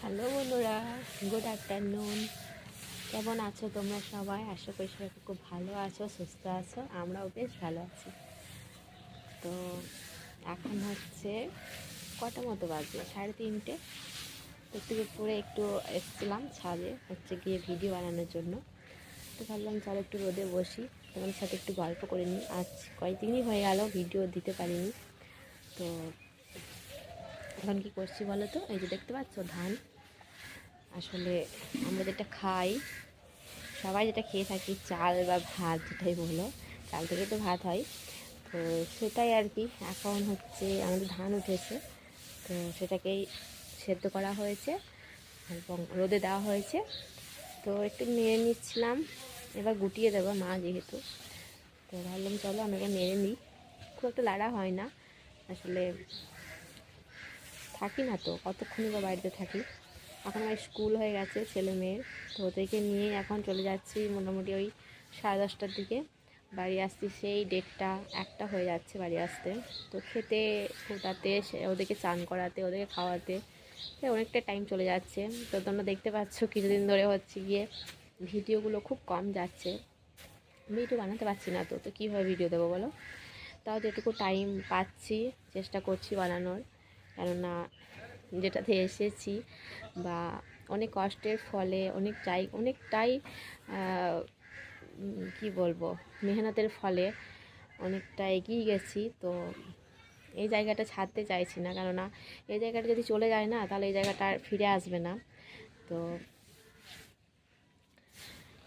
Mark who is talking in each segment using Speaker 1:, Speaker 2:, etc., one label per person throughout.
Speaker 1: Hello বন্ধুরা, good afternoon. কেমন আছো তোমরা সবাই? আশা করি সবাই খুব ভালো আছো, সুস্থ আছো। আমরাও বেশ ভালো আছি। তো এখন হচ্ছে কটা মতো বাজে, 3:30। তো একটু পরে একটু এসেছিলাম ছাদে গিয়ে ভিডিও বানানোর জন্য। তো ভাবলাম চলো একটু রোদে বসি, তোমাদের সাথে একটু গল্প করে নিই। আজ কয়েকদিনই হয়ে গেল ভিডিও দিতে পারিনি। তো এখন কী করছি বলো তো? এই যে দেখতে পাচ্ছ ধান। আসলে আমরা যেটা খাই, সবাই যেটা খেয়ে থাকি, চাল বা ভাত যেটাই বলো, চাল থেকে তো ভাত হয়। তো সেটাই আর কি। এখন হচ্ছে আমাদের ধান উঠেছে, তো সেটাকেই সেদ্ধ করা হয়েছে এবং রোদে দেওয়া হয়েছে। তো একটু নেড়ে নিচ্ছিলাম, এবার গুটিয়ে দেবো মা যেহেতু। তো ভাবলাম চলো আমি এবার নেড়ে নিই। খুব একটা লাড়া হয় না, আসলে থাকি না তো কতক্ষণই বা বাড়িতে থাকি। এখন আমার স্কুল হয়ে গেছে ছেলে মেয়ের, তো ওদেরকে নিয়েই এখন চলে যাচ্ছি মোটামুটি ওই 10:30টার দিকে। বাড়ি আসছি সেই 1:30-1টা হয়ে যাচ্ছে বাড়ি আসতে। তো খেতে ফোটাতে, ওদেরকে চান করাতে, ওদেরকে খাওয়াতে অনেকটা টাইম চলে যাচ্ছে। তো তোমরা দেখতে পাচ্ছ কিছুদিন ধরে হচ্ছে গিয়ে ভিডিওগুলো খুব কম যাচ্ছে, ভিডিও বানাতে পারছি না। তো তো কীভাবে ভিডিও দেবো বলো? তাও যেটুকু টাইম পাচ্ছি চেষ্টা করছি বানানোর, কেননা যেটাতে এসেছি বা অনেক কষ্টের ফলে অনেকটাই কি বলবো, মেহনতের ফলে অনেকটা এগিয়ে গেছি। তো এই জায়গাটা ছাড়তে চাইছি না, কেননা এই জায়গাটা যদি চলে যায় না তাহলে এই জায়গাটা আর ফিরে আসবে না। তো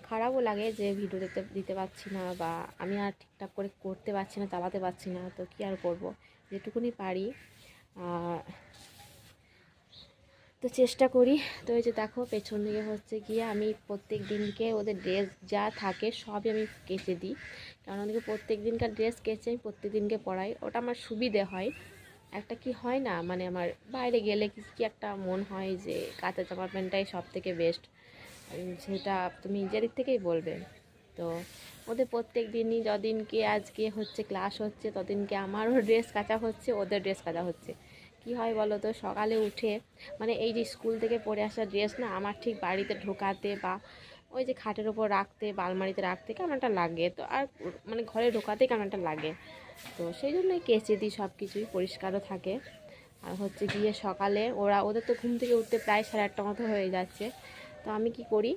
Speaker 1: খারাপও লাগে যে ভিডিও দিতে পারছি না, বা আমি আর ঠিকঠাক করে করতে পারছি না, চালাতে পারছি না। তো কী আর করব, যেটুকুনি পারি তো চেষ্টা করি। তো এই যে দেখো পেছন দিকে হচ্ছে গিয়ে আমি প্রত্যেক দিনকে ওদের ড্রেস যা থাকে সবই আমি কেচে দিই, কারণ ওদেরকে প্রত্যেক দিনকার ড্রেস কেচে আমি প্রত্যেক দিনকে পরাই। ওটা আমার সুবিধে হয়। একটা কি হয় না, মানে আমার বাইরে গেলে কি একটা মন হয় যে কাঁচা জামা প্যান্টটাই সব থেকে বেস্ট, সেটা তুমি নিজের দিক থেকেই বলবে। তো ওদের প্রত্যেক দিনই যদিনকে আজকে হচ্ছে ক্লাস হচ্ছে তদিনকে আমারও ড্রেস কাচা হচ্ছে, ওদের ড্রেস কাচা হচ্ছে। কি হয় বলো তো, সকালে উঠে মানে এই যে স্কুল থেকে পরে আসা ড্রেস না, আমার ঠিক বাড়িতে ঢোকাতে বা ওই যে খাটের ওপর রাখতে বা আলমারিতে রাখতে কেমন একটা লাগে। তো আর মানে ঘরে ঢোকাতে কেমন একটা লাগে। তো সেই জন্যই কেচে দিই, সব কিছুই পরিষ্কারও থাকে। আর হচ্ছে গিয়ে সকালে ওদের তো ঘুম থেকে উঠতে প্রায় 8:30 মতো হয়ে যাচ্ছে। তো আমি কি করি,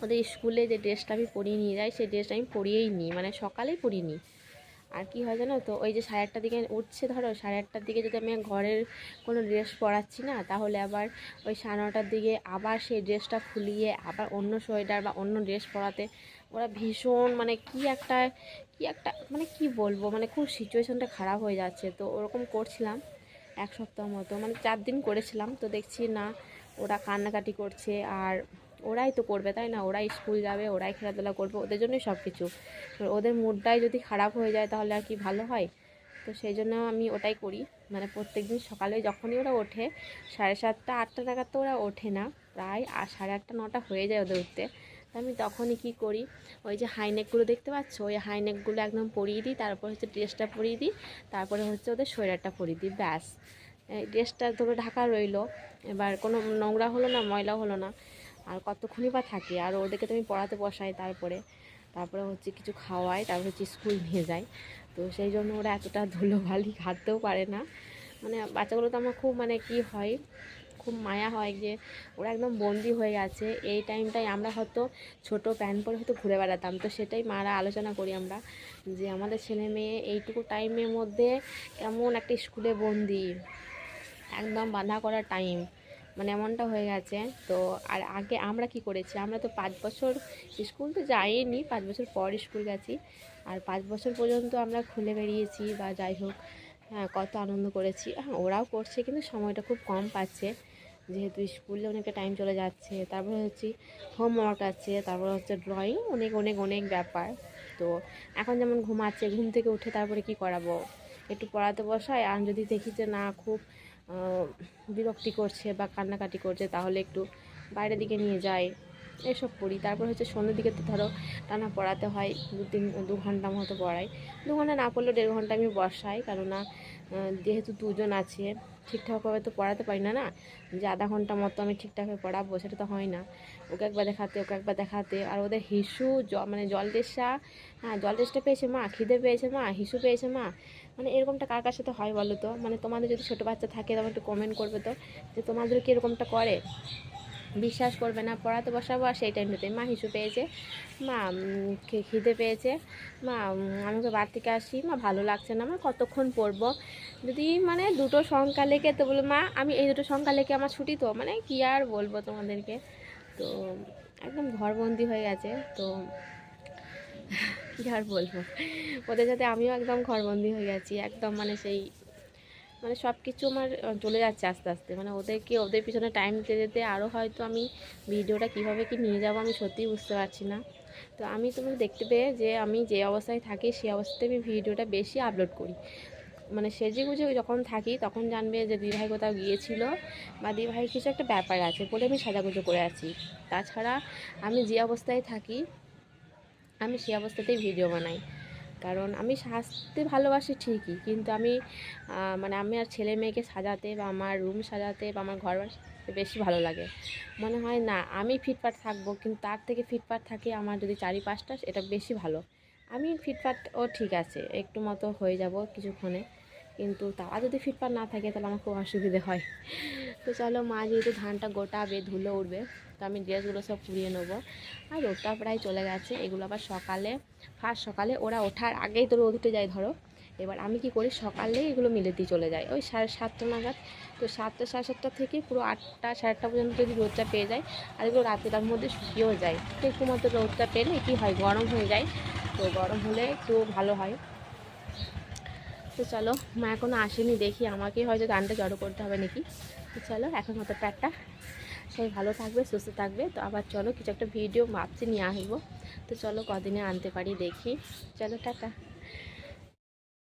Speaker 1: ওদের স্কুলে যে ড্রেসটা আমি পরিয়ে নিয়ে যাই সেই ড্রেসটা আমি পরিয়েই নিই, মানে সকালেই পরিয়ে নিই। আর কি হয় জানো তো, ওই যে 8:30টার দিকে উঠছে, ধরো 8:30টার দিকে যদি আমি ঘরের কোনো ড্রেস পরাচ্ছি না, তাহলে আবার ওই 9:30টার দিকে আবার সেই ড্রেসটা খুলিয়ে আবার অন্য সোয়েটার বা অন্য ড্রেস পরাতে ওরা ভীষণ মানে কি একটা মানে কি বলবো, মানে খুব সিচুয়েশনটা খারাপ হয়ে যাচ্ছে। তো ওরকম করছিলাম 1 সপ্তাহ মতো, মানে 4 দিন করেছিলাম। তো দেখছি না, ওরা কান্নাকাটি করছে। আর ওরাই তো করবে তাই না, ওরাই স্কুল যাবে, ওরাই খেলাধুলা করবে, ওদের জন্যই সব কিছু। ওদের মুডটাই যদি খারাপ হয়ে যায় তাহলে আর কি ভালো হয়? তো সেই জন্য আমি ওটাই করি। মানে প্রত্যেক দিন সকালে যখনই ওরা ওঠে, 7:30-8টা নাগাদ তো ওরা ওঠে না, প্রায় 8:30-9টা হয়ে যায় ওদের উঠতে। তো আমি তখনই কী করি, ওই যে হাইনেকগুলো দেখতে পাচ্ছ, ওই হাইনেকগুলো একদম পরিয়ে দিই, তারপর হচ্ছে ড্রেসটা পরিয়ে দিই, তারপরে হচ্ছে ওদের সোয়েটারটা পরিয়ে দিই, ব্যাস। এই ড্রেসটা ধরো ঢাকা রইলো, এবার কোনো নোংরা হলো না, ময়লা হলো না। আর কতক্ষণই বা থাকে। আর ওদেরকে তো আমি পড়াতে বসাই, তারপরে হচ্ছে কিছু খাওয়াই, তারপরে হচ্ছে স্কুল নিয়ে যাই। তো সেই জন্য ওরা এতটা ধুলোবালি ঘাটতেও পারে না। মানে বাচ্চাগুলো তো আমার খুব মানে কি হয়, খুব মায়া হয় যে ওরা একদম বন্দি হয়ে গেছে। এই টাইমটায় আমরা হয়তো ছোটো প্যান্ট পরে হয়তো ঘুরে বেড়াতাম। তো সেটাই মারা আলোচনা করি আমরা, যে আমাদের ছেলে মেয়ে এইটুকু টাইমের মধ্যে কেমন একটা স্কুলে বন্দি, একদম বাঁধা করা টাইম, মানে এমনটা হয়ে গেছে। তো আর আগে আমরা কি করেছি, আমরা তো 5 বছর স্কুল তো যাইনি, 5 বছর পর স্কুল গেছি। আর 5 বছর পর্যন্ত আমরা খুলে বেরিয়েছি বা যাই হোক, হ্যাঁ কত আনন্দ করেছি। হ্যাঁ ওরাও করছে, কিন্তু সময়টা খুব কম পাচ্ছে, যেহেতু স্কুলে অনেকটা টাইম চলে যাচ্ছে। তারপরে হচ্ছে হোমওয়ার্ক আছে, তারপরে হচ্ছে ড্রয়িং, অনেক অনেক অনেক ব্যাপার। তো এখন যেমন ঘুমাচ্ছে, ঘুম থেকে উঠে তারপরে কি করাবো, একটু পড়াতে বসাই। আর যদি দেখি যে না খুব বিরক্তি করছে বা কান্নাকাটি করছে, তাহলে একটু বাইরের দিকে নিয়ে যাই, এসব করি। তারপর হচ্ছে সন্ধ্যের দিকে তো ধরো টানা পড়াতে হয়, 2-3-2 ঘন্টা মতো পড়াই। 2 ঘন্টা না পড়লেও 1.5 ঘন্টা আমি বসাই, কেননা যেহেতু দুজন আছে, ঠিকঠাকভাবে তো পড়াতে পারি না, না যে আধা ঘন্টা মতো আমি ঠিকঠাকভাবে পড়াবো, সেটা তো হয় না। ওকে একবার দেখাতে, ওকে একবার দেখাতে, আর ওদের হিসু মানে জল তেষ্টা, হ্যাঁ জল তেষ্টা পেয়েছে মা, খিদে পেয়েছে মা, হিসু পেয়েছে মা, মানে এরকমটা কার কার সাথে হয় বলো তো? মানে তোমাদের যদি ছোটো বাচ্চা থাকে তখন একটু কমেন্ট করবে তো, যে তোমাদের কি এরকমটা করে? বিশ্বাস করবে না, পড়াতে বসাবো আর সেই টাইমটাতে মা হিসু পেয়েছে, মা খিদে পেয়েছে, মা আমাকে বাড়ি থেকে আসি, মা ভালো লাগছে না, মা কতক্ষণ পড়বো, যদি মানে দুটো সংখ্যা লেখে তো বলো মা আমি এই দুটো সংখ্যা লেখে আমার ছুটি, তো মানে কী আর বলবো তোমাদেরকে। তো একদম ঘরবন্দি হয়ে গেছে, তো কী আর বলবো, ওদের সাথে আমিও একদম ঘরবন্দি হয়ে গেছি একদম, মানে সেই মানে সব কিছু আমার চলে যাচ্ছে আস্তে আস্তে, মানে ওদেরকে ওদের পিছনে টাইম দিতে যেতে আরও হয়তো আমি ভিডিওটা কীভাবে কি নিয়ে যাবো আমি সত্যিই বুঝতে পারছি না। তো আমি তোমরা দেখতে পেয়ে যে আমি যে অবস্থায় থাকি সেই অবস্থায় আমি ভিডিওটা বেশি আপলোড করি, মানে সেজে গুজে যখন থাকি তখন জানবে যে দিদিভাই কোথাও গিয়েছিল বা দিদিভাই কিছু একটা ব্যাপার আছে বলে আমি সাজাগুজো করে আছি। তাছাড়া আমি যে অবস্থায় থাকি আমি সেই অবস্থাতেই ভিডিও বানাই, কারণ আমি সাজতে ভালোবাসি ঠিকই, কিন্তু আমি মানে আমি আর ছেলে মেয়েকে সাজাতে বা আমার রুম সাজাতে বা আমার ঘর সাজাতে বেশি ভালো লাগে। মনে হয় না আমি ফিটফাট থাকবো, কিন্তু তার থেকে ফিটফাট থাকে আমার যদি চারিপাশটা, এটা বেশি ভালো। আমি ফিটফাট ও ঠিক আছে একটু মতো হয়ে যাব কিছুক্ষণে, কিন্তু তারা যদি ফিটফাট না থাকে তাহলে আমার খুব অসুবিধে হয়। তো চলো, মা যেহেতু ধানটা গোটাবে ধুলো উঠবে, তো আমি ড্রেসগুলো সব পুড়িয়ে নেবো। আর রোদটা প্রায় চলে গেছে, এগুলো আবার সকালে ফার্স্ট সকালে ওরা ওঠার আগেই তো রোদ উঠে যায় ধরো, এবার আমি কি করি সকালেই এগুলো মিলে দিয়ে চলে যাই ওই 7:30 নাগাদ। তো 7টা 7:30 থেকে পুরো 8টা 8:30 পর্যন্ত যদি রোদটা পেয়ে যায়, আর এগুলো রাতের মধ্যে শুকিয়েও যায়, তো একটু মতো রোদটা পেলে কি হয় গরম হয়ে যায়, তো গরম হলে একটু ভালো হয়। তো চলো, মা এখনও আসেনি, দেখি আমাকেই হয়তো ধানটা জড়ো করতে হবে নাকি। তো চলো এখন মতো টাটা, সবাই ভালো থাকবে সুস্থ থাকবে। তো আবার চলো কিছু একটা ভিডিও ভাবছি নিয়ে আসবো, তো চলো কদিনে আনতে পারি দেখি। চলো টাটা।